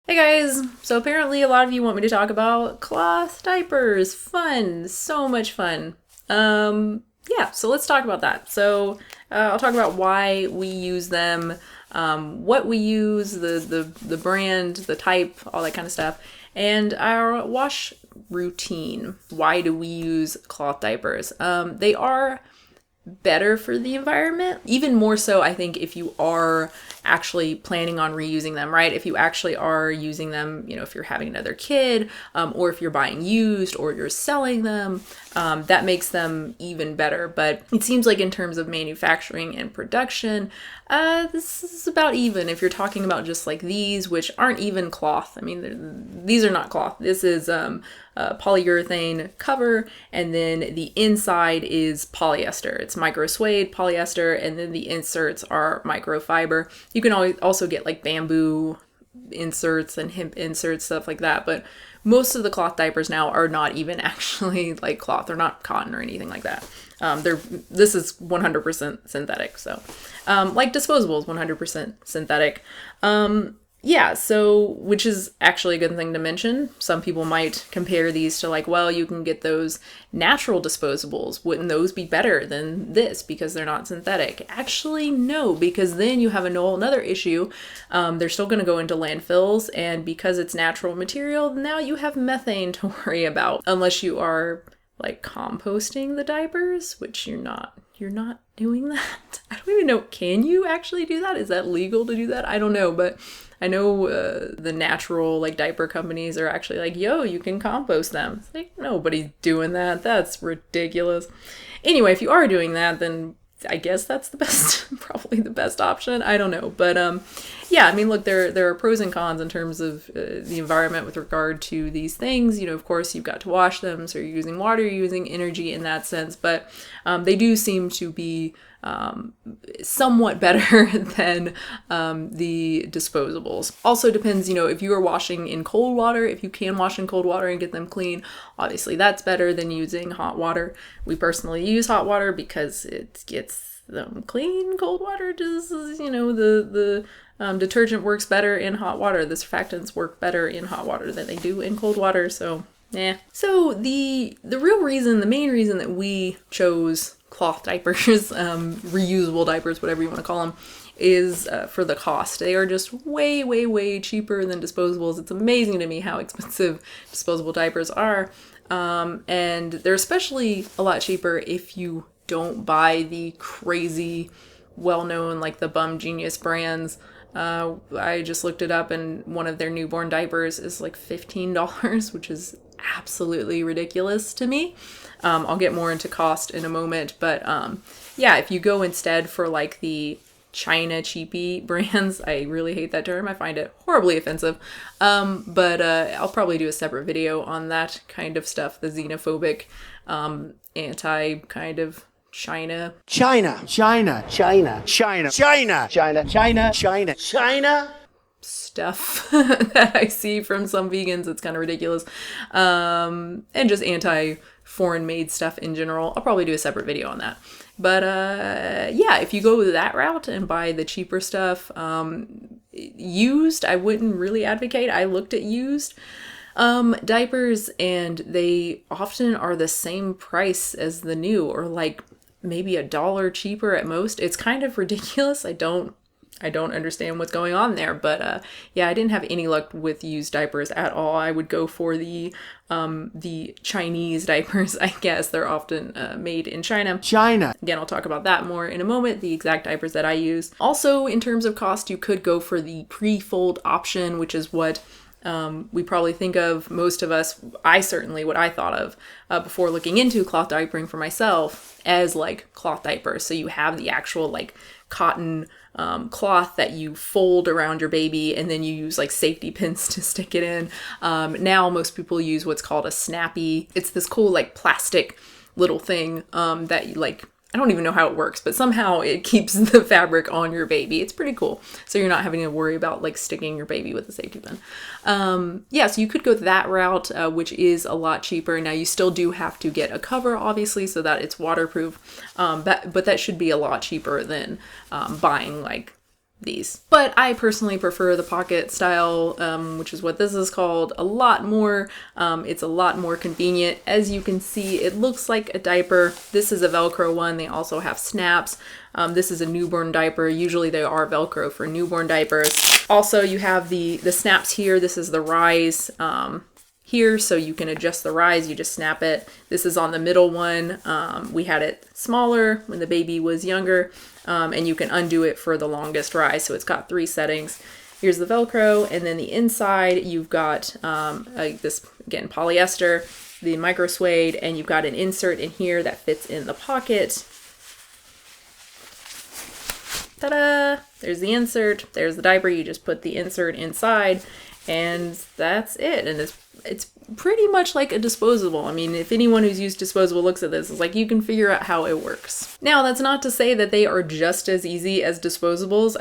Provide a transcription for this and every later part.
Hey guys! So apparently a lot of you want me to talk about cloth diapers. Fun! So much fun. Yeah, so let's talk about that. I'll talk about why we use them, what we use, the brand, the type, all that kind of stuff, and our wash routine. Why do we use cloth diapers? They are better for the environment. Even more so, I think, if you are actually planning on reusing them, right? If you actually are using them, if you're having another kid, or if you're buying used or you're selling them, that makes them even better. But it seems like in terms of manufacturing and production, this is about even. If you're talking about just like these, which aren't even cloth. I mean, these are not cloth. This is polyurethane cover, and then the inside is polyester. It's micro suede polyester, and then the inserts are microfiber. You can also get like bamboo inserts and hemp inserts, stuff like that, but most of the cloth diapers now are not even actually like cloth. They're not cotton or anything like that. This is 100% synthetic. So, like disposables, 100% synthetic. Yeah, so, which is actually a good thing to mention. Some people might compare these to like, well, you can get those natural disposables. Wouldn't those be better than this because they're not synthetic? Actually, no, because then you have another issue. They're still going to go into landfills, and because it's natural material, now you have methane to worry about, unless you are like composting the diapers, which you're not doing that. I don't even know. Can you actually do that? Is that legal to do that? I don't know, but I know the natural like diaper companies are actually like, yo, you can compost them. It's like, nobody's doing that. That's ridiculous. Anyway, if you are doing that, then I guess that's the best, probably the best option. I don't know. But yeah, I mean, look, there are pros and cons in terms of the environment with regard to these things. Of course, you've got to wash them. So you're using water, you're using energy in that sense. But they do seem to be somewhat better than the disposables. Also depends, if you are washing in cold water, if you can wash in cold water and get them clean, obviously that's better than using hot water. We personally use hot water because it gets them clean. Cold water just, the detergent works better in hot water. The surfactants work better in hot water than they do in cold water. So, yeah. So the main reason that we chose cloth diapers, reusable diapers, whatever you want to call them, is for the cost. They are just way, way, way cheaper than disposables. It's amazing to me how expensive disposable diapers are. And they're especially a lot cheaper if you don't buy the crazy, well-known, like the Bum Genius brands. I just looked it up, and one of their newborn diapers is like $15, which is absolutely ridiculous to me. I'll get more into cost in a moment, but yeah, if you go instead for like the China cheapy brands, I really hate that term. I find it horribly offensive. But I'll probably do a separate video on that kind of stuff, the xenophobic, anti kind of China stuff that I see from some vegans. It's kind of ridiculous. And just anti-foreign made stuff in general. I'll probably do a separate video on that. But yeah, if you go that route and buy the cheaper stuff, used, I wouldn't really advocate. I looked at used diapers, and they often are the same price as the new, or like maybe $1 cheaper at most. It's kind of ridiculous. I don't understand what's going on there, but yeah, I didn't have any luck with used diapers at all. I would go for the Chinese diapers, I guess. They're often made in China. Again, I'll talk about that more in a moment, the exact diapers that I use. Also, in terms of cost, you could go for the pre-fold option, which is what we probably think of, most of us, what I thought of before looking into cloth diapering for myself, as like cloth diapers. So you have the actual like cotton cloth that you fold around your baby, and then you use like safety pins to stick it in. Now most people use what's called a snappy. It's this cool like plastic little thing that you like, I don't even know how it works, but somehow it keeps the fabric on your baby. It's pretty cool. So you're not having to worry about like sticking your baby with a safety pin. Yeah, so you could go that route, which is a lot cheaper. Now you still do have to get a cover, obviously, so that it's waterproof. But that should be a lot cheaper than buying like these. But I personally prefer the pocket style, which is what this is called, a lot more. It's a lot more convenient. As you can see, it looks like a diaper. This is a Velcro one. They also have snaps. This is a newborn diaper. Usually they are Velcro for newborn diapers. Also, you have the snaps here. This is the rise here, so you can adjust the rise. You just snap it. This is on the middle one. We had it smaller when the baby was younger. And you can undo it for the longest rise. So it's got 3 settings. Here's the Velcro, and then the inside you've got this, again, polyester, the micro suede, and you've got an insert in here that fits in the pocket. Ta-da! There's the insert, there's the diaper. You just put the insert inside, and that's it. And it's pretty much like a disposable. I mean, if anyone who's used disposable looks at this, it's like you can figure out how it works. Now, that's not to say that they are just as easy as disposables.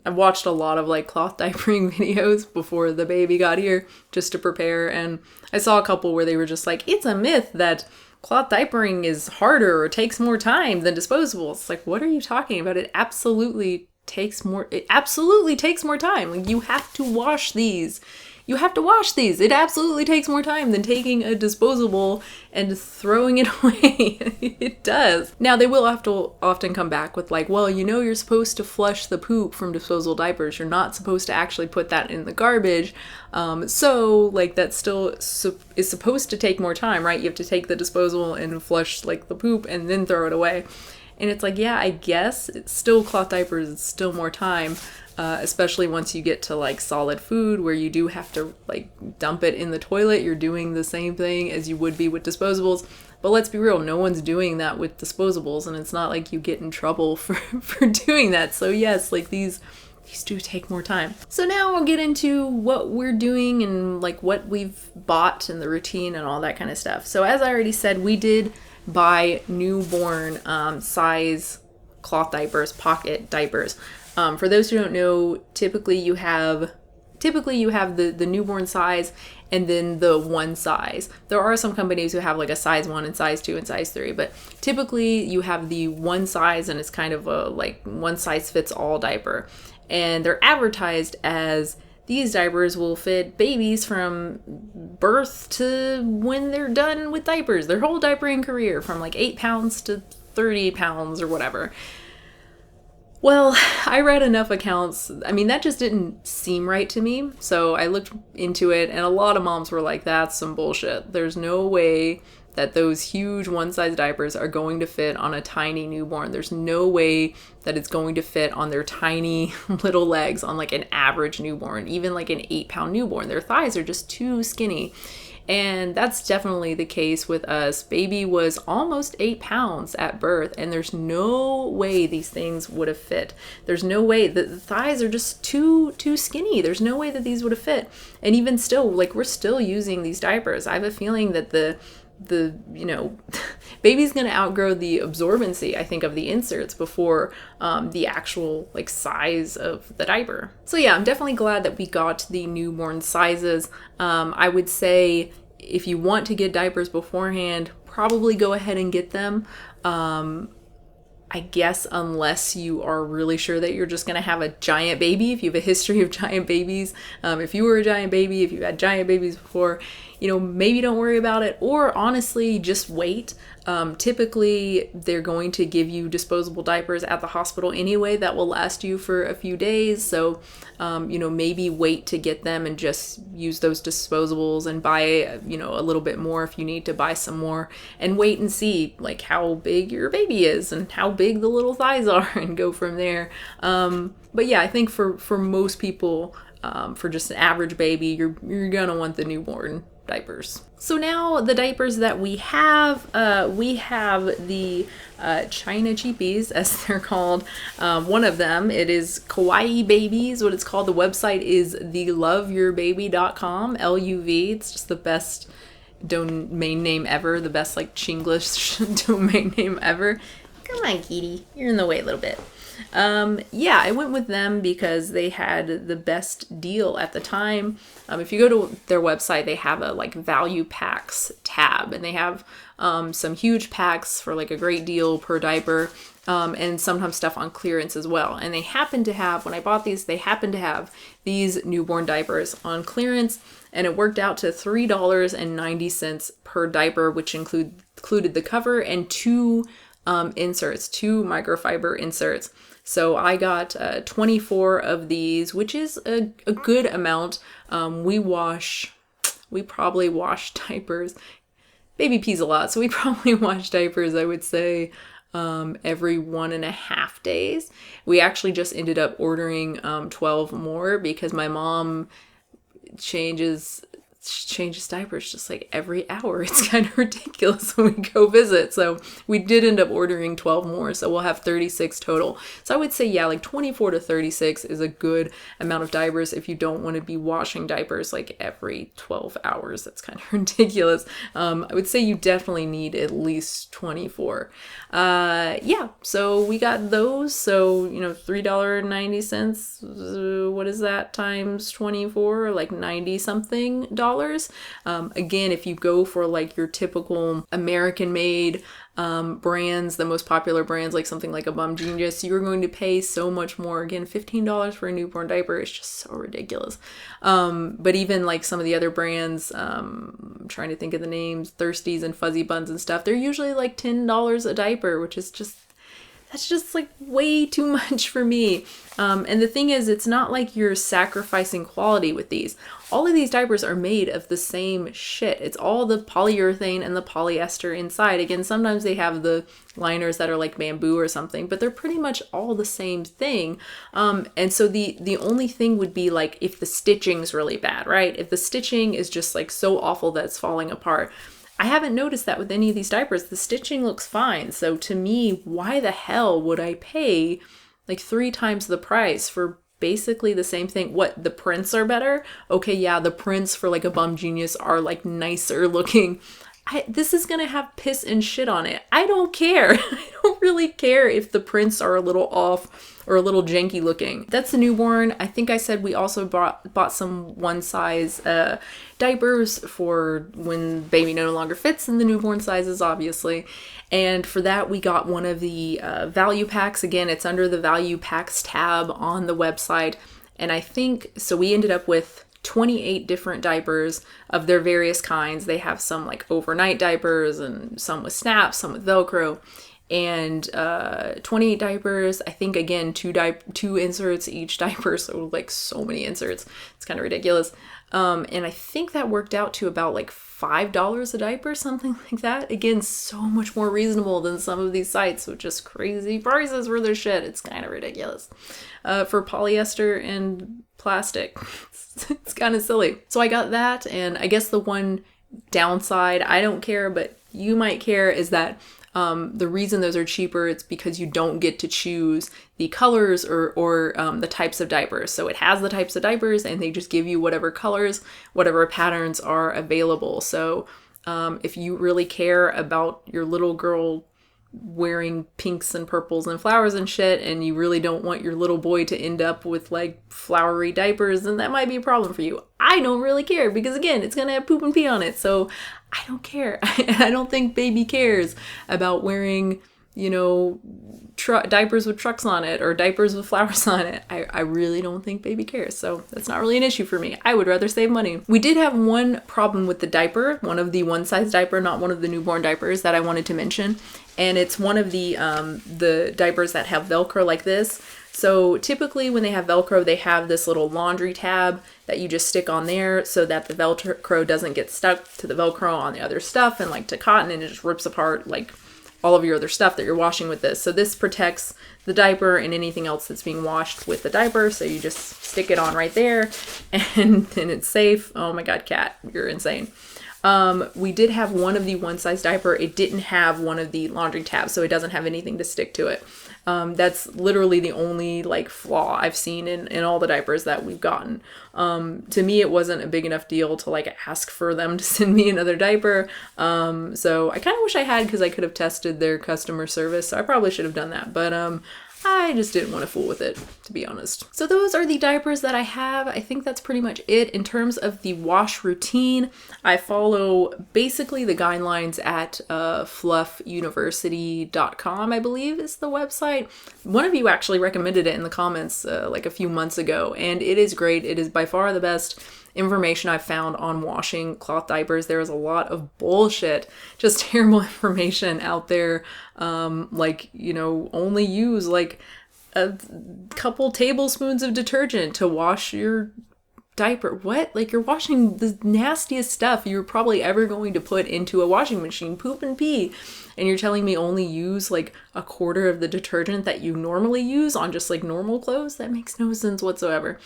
I've watched a lot of like cloth diapering videos before the baby got here just to prepare, and I saw a couple where they were just like, it's a myth that cloth diapering is harder or takes more time than disposables. It's like, what are you talking about? It absolutely takes more time. Like, you have to wash these. It absolutely takes more time than taking a disposable and throwing it away. It does. Now, they will have to often come back with like, well, you know, you're supposed to flush the poop from disposable diapers. You're not supposed to actually put that in the garbage. So like that still is supposed to take more time, right? You have to take the disposable and flush like the poop and then throw it away. And it's like, yeah, I guess it's still cloth diapers. It's still more time. Especially once you get to like solid food where you do have to like dump it in the toilet. You're doing the same thing as you would be with disposables. But let's be real, no one's doing that with disposables, and it's not like you get in trouble for doing that. So yes, like these do take more time. So now I'll get into what we're doing and like what we've bought and the routine and all that kind of stuff. So as I already said, we did buy newborn size cloth diapers, pocket diapers. For those who don't know, typically you have the newborn size and then the one size. There are some companies who have like a size 1 and size 2 and size 3, but typically you have the one size, and it's kind of a like one size fits all diaper. And they're advertised as these diapers will fit babies from birth to when they're done with diapers, their whole diapering career, from like 8 pounds to 30 pounds or whatever. Well, I read enough accounts. I mean, that just didn't seem right to me. So I looked into it, and a lot of moms were like, that's some bullshit. There's no way that those huge one-size diapers are going to fit on a tiny newborn. There's no way that it's going to fit on their tiny little legs on like an average newborn, even like an 8-pound newborn. Their thighs are just too skinny. And that's definitely the case with us. Baby was almost 8 pounds at birth, and there's no way these things would have fit. There's no way. The thighs are just too skinny. There's no way that these would have fit. And even still, like, we're still using these diapers. I have a feeling that the baby's gonna outgrow the absorbency, I think, of the inserts before the actual like size of the diaper. So yeah, I'm definitely glad that we got the newborn sizes. I would say if you want to get diapers beforehand, probably go ahead and get them. I guess unless you are really sure that you're just going to have a giant baby, if you have a history of giant babies, if you were a giant baby, if you had giant babies before, maybe don't worry about it, or honestly, just wait. Typically, they're going to give you disposable diapers at the hospital anyway that will last you for a few days. So, maybe wait to get them and just use those disposables and buy, a little bit more if you need to buy some more, and wait and see like how big your baby is and how big the little thighs are and go from there. But yeah, I think for most people, for just an average baby, you're gonna want the newborn diapers. So now the diapers that we have the China cheapies, as they're called. One of them, it is Kawaii Babies, what it's called. The website is theloveyourbaby.com, LUV. It's just the best domain name ever, the best like Chinglish domain name ever. Come on, kitty, you're in the way a little bit. Yeah, I went with them because they had the best deal at the time. If you go to their website, they have a like value packs tab, and they have some huge packs for like a great deal per diaper. And sometimes stuff on clearance as well. And they happen to have, when I bought these, they happen to have these newborn diapers on clearance, and it worked out to $3.90 per diaper, which included the cover and two inserts, two microfiber inserts. So I got 24 of these, which is a good amount. We probably wash diapers. Baby pees a lot, so we probably wash diapers, I would say, every 1.5 days. We actually just ended up ordering 12 more because my mom changes diapers just like every hour. It's kind of ridiculous when we go visit. So we did end up ordering 12 more. So we'll have 36 total. So I would say, yeah, like 24 to 36 is a good amount of diapers if you don't want to be washing diapers like every 12 hours. That's kind of ridiculous. I would say you definitely need at least 24. Yeah, so we got those. So, $3.90, what is that times 24? Like 90 something dollars. Again, if you go for like your typical American made brands, the most popular brands, like something like a Bum Genius, you're going to pay so much more. Again, $15 for a newborn diaper is just so ridiculous. But even like some of the other brands, I'm trying to think of the names, Thirsties and Fuzzy Buns and stuff, they're usually like $10 a diaper, which is that's just like way too much for me. And the thing is, it's not like you're sacrificing quality with these. All of these diapers are made of the same shit. It's all the polyurethane and the polyester inside. Again, sometimes they have the liners that are like bamboo or something, but they're pretty much all the same thing. And so the only thing would be like if the stitching's really bad, right? If the stitching is just like so awful that it's falling apart. I haven't noticed that with any of these diapers. The stitching looks fine. So to me, why the hell would I pay like 3 times the price for basically the same thing? What, the prints are better? Okay, yeah, the prints for like a Bum Genius are like nicer looking. This is gonna have piss and shit on it. I don't care. I don't really care if the prints are a little off or a little janky looking. That's the newborn. I think I said we also bought some one size diapers for when baby no longer fits in the newborn sizes, obviously. And for that, we got one of the value packs. Again, it's under the value packs tab on the website. And I think, so we ended up with 28 different diapers of their various kinds. They have some like overnight diapers and some with snaps, some with Velcro, and 28 diapers. I think, again, two inserts each diaper, so like so many inserts. It's kind of ridiculous. And I think that worked out to about like $5 a diaper, something like that. Again, so much more reasonable than some of these sites with just crazy prices for their shit. It's kind of ridiculous for polyester and plastic. It's kind of silly. So I got that, and I guess the one downside, I don't care, but you might care, is that the reason those are cheaper, it's because you don't get to choose the colors or the types of diapers. So it has the types of diapers, and they just give you whatever colors, whatever patterns are available. So if you really care about your little girl wearing pinks and purples and flowers and shit, and you really don't want your little boy to end up with like flowery diapers, then that might be a problem for you. I don't really care, because again, it's gonna have poop and pee on it, so I don't care. I don't think baby cares about wearing, diapers with trucks on it or diapers with flowers on it. I really don't think baby cares, so that's not really an issue for me. I would rather save money. We did have one problem with the diaper, one of the one size diaper, not one of the newborn diapers, that I wanted to mention, and it's one of the diapers that have Velcro like this. So typically when they have Velcro, they have this little laundry tab that you just stick on there so that the Velcro doesn't get stuck to the Velcro on the other stuff and like to cotton, and it just rips apart like all of your other stuff that you're washing with this. So this protects the diaper and anything else that's being washed with the diaper. So you just stick it on right there, and then it's safe. Oh my God, Cat, you're insane. We did have one of the one size diaper. It didn't have one of the laundry tabs, so it doesn't have anything to stick to it. That's literally the only like flaw I've seen in all the diapers that we've gotten. To me, it wasn't a big enough deal to like ask for them to send me another diaper. So I kind of wish I had, because I could have tested their customer service. So I probably should have done that, but I just didn't want to fool with it, to be honest. So those are the diapers that I have. I think that's pretty much it. In terms of the wash routine, I follow basically the guidelines at fluffuniversity.com, I believe is the website. One of you actually recommended it in the comments like a few months ago, and it is great. It is by far the best information I've found on washing cloth diapers. There is a lot of bullshit, just terrible information out there. Like, you know, only use like a couple tablespoons of detergent to wash your diaper. What? Like, you're washing the nastiest stuff you're probably ever going to put into a washing machine, poop and pee. And you're telling me only use like a quarter of the detergent that you normally use on just like normal clothes? That makes no sense whatsoever.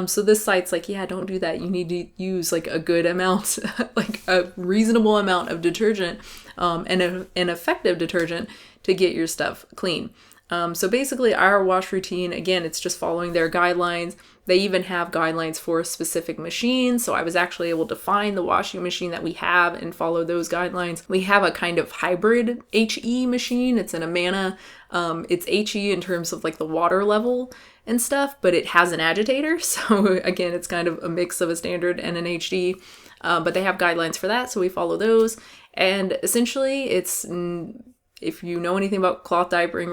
So this site's like, yeah, don't do that. You need to use like a good amount, like a reasonable amount of detergent, and an effective detergent to get your stuff clean. So basically our wash routine, again, it's just following their guidelines. They even have guidelines for specific machines. So I was actually able to find the washing machine that we have and follow those guidelines. We have a kind of hybrid HE machine. It's an Amana. It's HE in terms of like the water level and stuff, but it has an agitator. So again, it's kind of a mix of a standard and an HD. But they have guidelines for that. So we follow those. And essentially it's... if you know anything about cloth diapering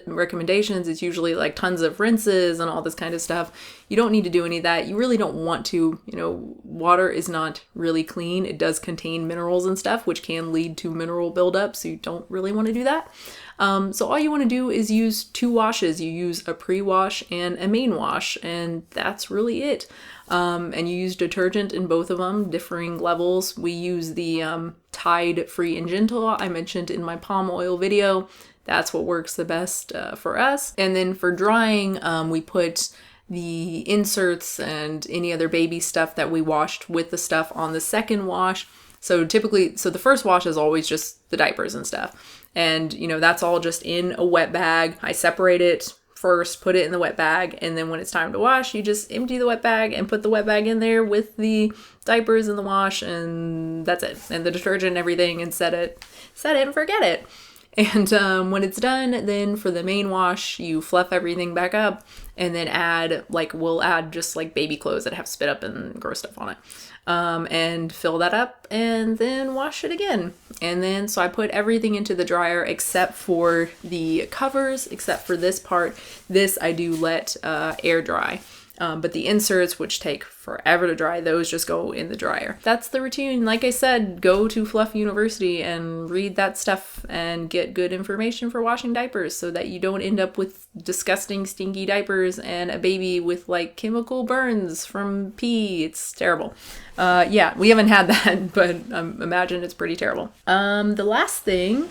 recommendations, it's usually like tons of rinses and all this kind of stuff. You don't need to do any of that. You really don't want to. You know, water is not really clean. It does contain minerals and stuff, which can lead to mineral buildup, so you don't really want to do that. So all you want to do is use 2 washes. You use a pre-wash and a main wash, and that's really it. And you use detergent in both of them, differing levels. We use the Tide Free and Gentle I mentioned in my palm oil video. That's what works the best for us. And then for drying, we put the inserts and any other baby stuff that we washed with the stuff on the second wash. So typically, the first wash is always just the diapers and stuff. And, you know, that's all just in a wet bag. I separate it first, put it in the wet bag, and then when it's time to wash, you just empty the wet bag and put the wet bag in there with the diapers in the wash, and that's it. And the detergent and everything, and set it and forget it. And when it's done, then for the main wash, you fluff everything back up, and then we'll add just like baby clothes that have spit up and gross stuff on it. And fill that up and then wash it again. And then, so I put everything into the dryer except for the covers, except for this part. This I do let air dry. But the inserts, which take forever to dry, those just go in the dryer. That's the routine. Like I said, go to Fluff University and read that stuff and get good information for washing diapers so that you don't end up with disgusting, stinky diapers and a baby with like chemical burns from pee. It's terrible. Yeah, we haven't had that, but imagine it's pretty terrible. The last thing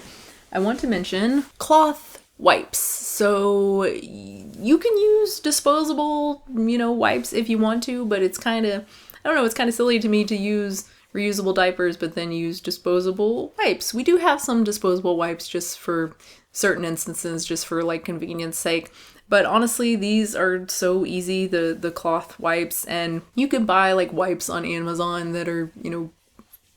I want to mention, cloth wipes. So you can use disposable, wipes if you want to, but it's kind of, I don't know, it's kind of silly to me to use reusable diapers, but then use disposable wipes. We do have some disposable wipes just for certain instances, just for like convenience sake. But honestly, these are so easy, the cloth wipes, and you can buy like wipes on Amazon that are,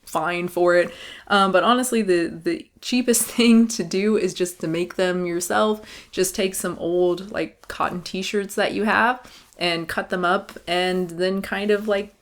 fine for it. But honestly, the cheapest thing to do is just to make them yourself. Just take some old like cotton t-shirts that you have and cut them up and then kind of like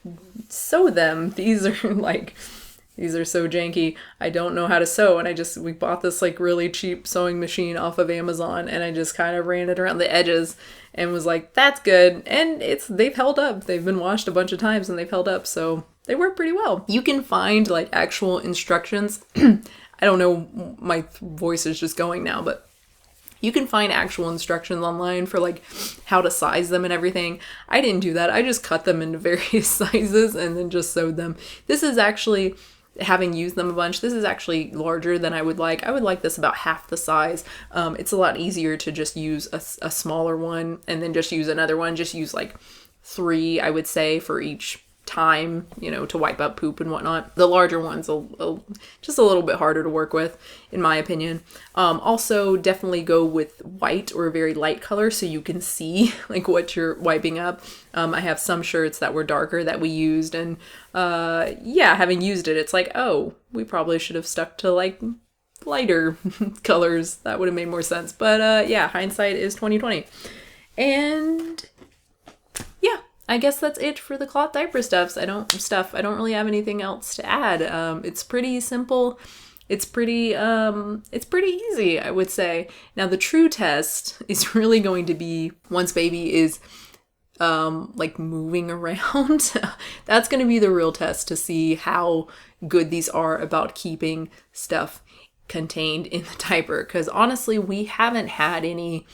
sew them. These are so janky. I don't know how to sew, and we bought this like really cheap sewing machine off of Amazon, and I just kind of ran it around the edges and was like, that's good. And they've held up. They've been washed a bunch of times and they've held up, so they work pretty well. You can find like actual instructions. I don't know, my voice is just going now, but you can find actual instructions online for like how to size them and everything. I didn't do that. I just cut them into various sizes and then just sewed them. This is actually, having used them a bunch, this is actually larger than I would like. I would like this about half the size. It's a lot easier to just use a smaller one and then just use another one. Just use like 3, I would say, for each time, to wipe up poop and whatnot. The larger one's just a little bit harder to work with, in my opinion. Also, definitely go with white or a very light color so you can see like what you're wiping up. I have some shirts that were darker that we used, and having used it, it's like, oh, we probably should have stuck to like lighter colors. That would have made more sense. But yeah, hindsight is 2020. And yeah, I guess that's it for the cloth diaper stuff. I don't really have anything else to add. It's pretty simple. It's pretty easy, I would say. Now the true test is really going to be once baby is like moving around. That's going to be the real test to see how good these are about keeping stuff contained in the diaper. Because honestly, we haven't had any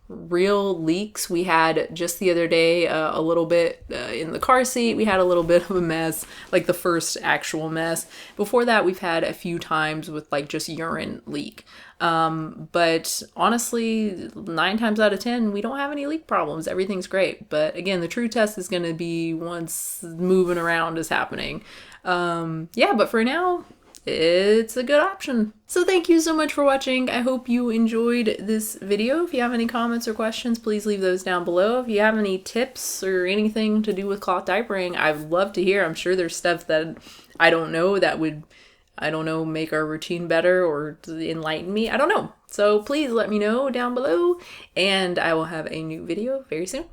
real leaks. We had just the other day a little bit in the car seat. We had a little bit of a mess, like the first actual mess. Before that, we've had a few times with like just urine leak. But honestly, 9 times out of 10, we don't have any leak problems. Everything's great. But again, the true test is going to be once moving around is happening. Yeah, but for now, it's a good option. So thank you so much for watching. I hope you enjoyed this video. If you have any comments or questions, please leave those down below. If you have any tips or anything to do with cloth diapering, I'd love to hear. I'm sure there's stuff that I don't know that would, I don't know, make our routine better or enlighten me. I don't know. So please let me know down below, and I will have a new video very soon.